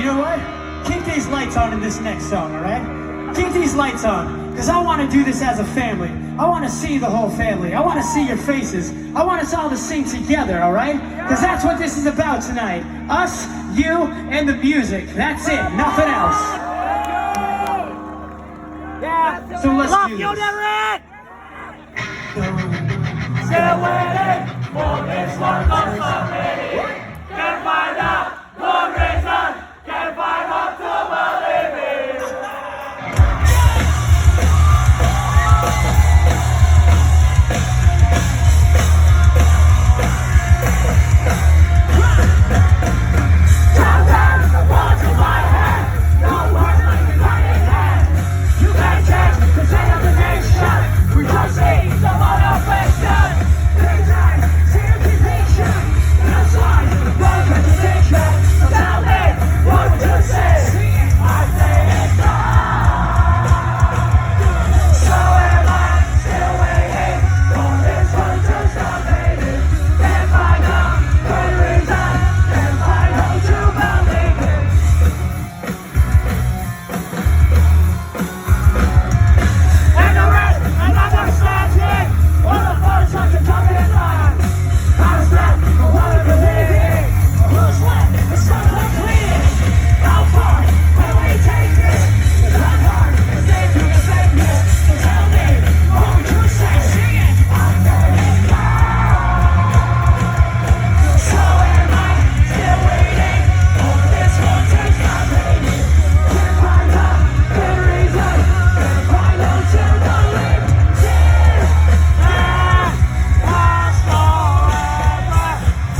You know what? Keep these lights on in this next song, alright? Keep these lights on, because I want to do this as a family. I want to see the whole family. I want to see your faces. I want us all to sing together, alright? Because that's what this is about tonight. Us, you, and the music. That's it. Nothing else. Yeah. So let's do this. Still waiting for this one of somebody. Can't find out good reason. Can't find out to believe it. Down, the words in my head. No words like a guiding hand. You can't change the state of the nation. We don't see the motivation. Big time, circulation. That's why the world can take it. So tell me, what would you say? I say it's wrong. So am I still waiting for this one to stop fading? If I know good reason, if I know to believe it. And the rest, another standing. All the first I can talk in line. How's that? I wanna believe it. Who's left? It's so complete. How far will we take this? It's not hard to stay through the fakeness. So tell me, what would you say? Sing it. I'm getting down. So am I still waiting for this one to stop fading? Can't find a good reason. Can't find no to believe. Last forever.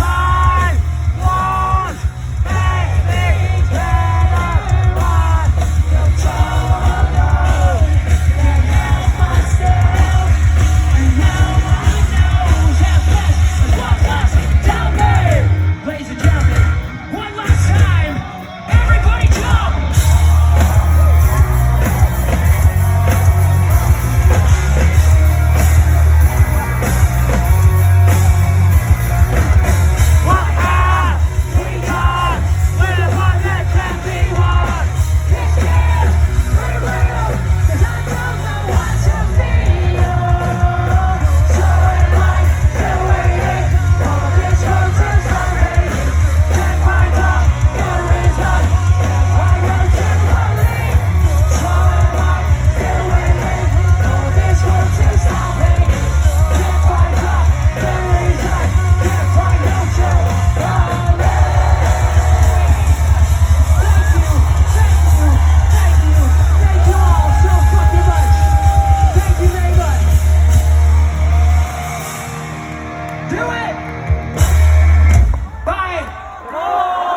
I want make things better. What you told me can't help myself, and now I know that best is what us. Tell me, ladies and gentlemen, one last time, everybody jump. What have we done with what that can be won? This can't be real, 'cause I don't know what to feel. So am I still waiting for this one to stop fading? Can't find a good reason, can't find no to believe. So am I still waiting for this one to stop fading? Can't find a good reason, can't find no to believe. Thank you all so fucking much. Thank you very much. Do it!